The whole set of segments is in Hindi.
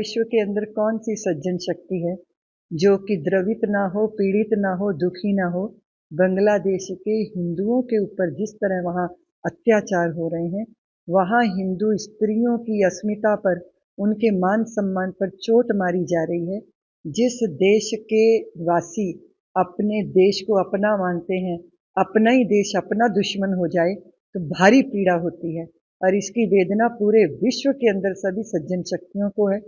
विश्व के अंदर कौन सी सज्जन शक्ति है जो कि द्रवित ना हो, पीड़ित ना हो, दुखी ना हो। बांग्लादेश के हिंदुओं के ऊपर जिस तरह वहाँ अत्याचार हो रहे हैं, वहाँ हिंदू स्त्रियों की अस्मिता पर, उनके मान सम्मान पर चोट मारी जा रही है। जिस देश के वासी अपने देश को अपना मानते हैं, अपना ही देश अपना दुश्मन हो जाए तो भारी पीड़ा होती है, और इसकी वेदना पूरे विश्व के अंदर सभी सज्जन शक्तियों को है।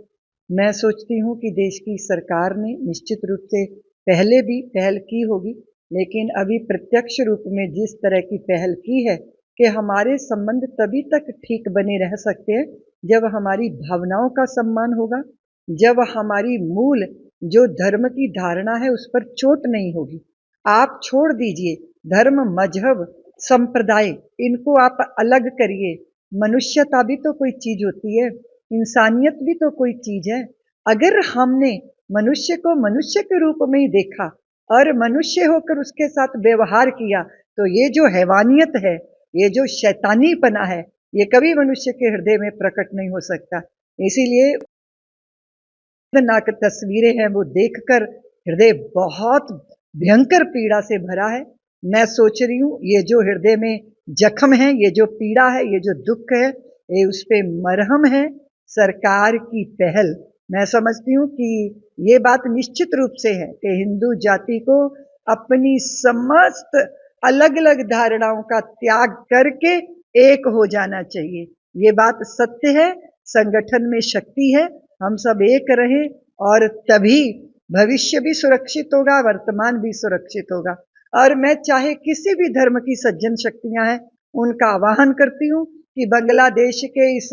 मैं सोचती हूँ कि देश की सरकार ने निश्चित रूप से पहले भी पहल की होगी, लेकिन अभी प्रत्यक्ष रूप में जिस तरह की पहल की है कि हमारे संबंध तभी तक ठीक बने रह सकते हैं जब हमारी भावनाओं का सम्मान होगा, जब हमारी मूल जो धर्म की धारणा है उस पर चोट नहीं होगी। आप छोड़ दीजिए धर्म, मजहब, संप्रदाय, इनको आप अलग करिए। मनुष्यता भी तो कोई चीज होती है, इंसानियत भी तो कोई चीज है। अगर हमने मनुष्य को मनुष्य के रूप में ही देखा और मनुष्य होकर उसके साथ व्यवहार किया, तो ये जो हैवानियत है, ये जो शैतानीपना है, ये कभी मनुष्य के हृदय में प्रकट नहीं हो सकता। इसीलिए नाक तस्वीरें हैं वो देखकर हृदय बहुत भयंकर पीड़ा से भरा है। मैं सोच रही हूँ ये जो हृदय में जख्म है, ये जो पीड़ा है, ये जो दुख है, ये उस पे मरहम है सरकार की पहल। मैं समझती हूँ कि ये बात निश्चित रूप से है कि हिंदू जाति को अपनी समस्त अलग अलग धारणाओं का त्याग करके एक हो जाना चाहिए। ये बात सत्य है, संगठन में शक्ति है, हम सब एक रहें और तभी भविष्य भी सुरक्षित होगा, वर्तमान भी सुरक्षित होगा। और मैं चाहे किसी भी धर्म की सज्जन शक्तियां हैं, उनका आह्वान करती हूँ कि बांग्लादेश के इस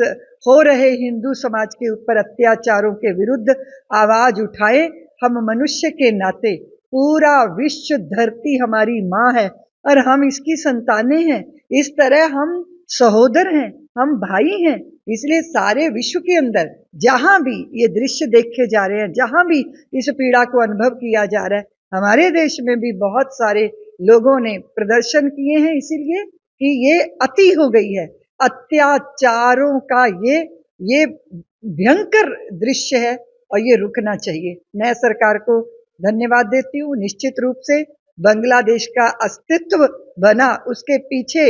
हो रहे हिंदू समाज के ऊपर अत्याचारों के विरुद्ध आवाज उठाए। हम मनुष्य के नाते, पूरा विश्व धरती हमारी माँ है और हम इसकी संतानें हैं। इस तरह हम सहोदर हैं, हम भाई हैं। इसलिए सारे विश्व के अंदर जहां भी ये दृश्य देखे जा रहे हैं, जहां भी इस पीड़ा को अनुभव किया जा रहा है, हमारे देश में भी बहुत सारे लोगों ने प्रदर्शन किए हैं, इसीलिए कि ये अति हो गई है। अत्याचारों का ये भयंकर दृश्य है और ये रुकना चाहिए। मैं सरकार को धन्यवाद देती हूँ। निश्चित रूप से बांग्लादेश का अस्तित्व बना, उसके पीछे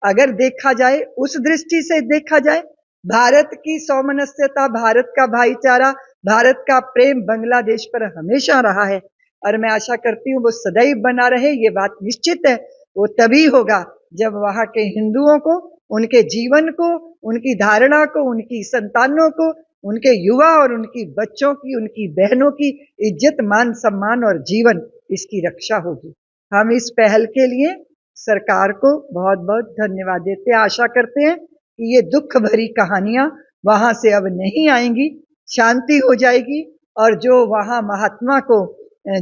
अगर देखा जाए, उस दृष्टि से देखा जाए, भारत की सौमनस्यता, भारत का भाईचारा, भारत का प्रेम बांग्लादेश पर हमेशा रहा है और मैं आशा करती हूँ वो सदैव बना रहे। ये बात निश्चित है, वो तभी होगा जब वहां के हिंदुओं को, उनके जीवन को, उनकी धारणा को, उनकी संतानों को, उनके युवा और उनकी बच्चों की, उनकी बहनों की इज्जत, मान सम्मान और जीवन, इसकी रक्षा होगी। हम इस पहल के लिए सरकार को बहुत बहुत धन्यवाद देते हैं। आशा करते हैं कि ये दुख भरी कहानियां वहां से अब नहीं आएंगी, शांति हो जाएगी और जो वहां महात्मा को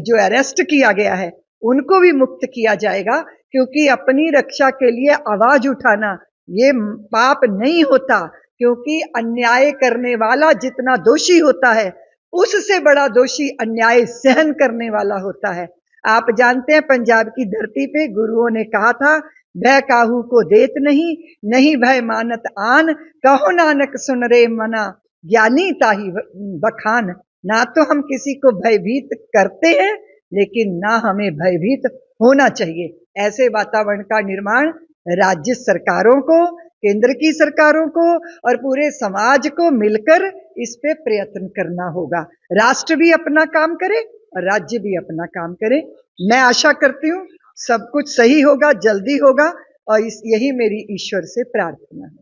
जो अरेस्ट किया गया है उनको भी मुक्त किया जाएगा, क्योंकि अपनी रक्षा के लिए आवाज उठाना ये पाप नहीं होता, क्योंकि अन्याय करने वाला जितना दोषी होता है उससे बड़ा दोषी अन्याय सहन करने वाला होता है। आप जानते हैं पंजाब की धरती पे गुरुओं ने कहा था, भय काहू को देत नहीं, नहीं भय मानत आन, कहो नानक सुन रे मना, ज्ञानी ताही बखान। ना तो हम किसी को भयभीत करते हैं, लेकिन ना हमें भयभीत होना चाहिए। ऐसे वातावरण का निर्माण राज्य सरकारों को, केंद्र की सरकारों को और पूरे समाज को मिलकर इस पे प्रयत्न करना होगा। राष्ट्र भी अपना काम करे और राज्य भी अपना काम करे। मैं आशा करती हूँ सब कुछ सही होगा, जल्दी होगा और यही मेरी ईश्वर से प्रार्थना है।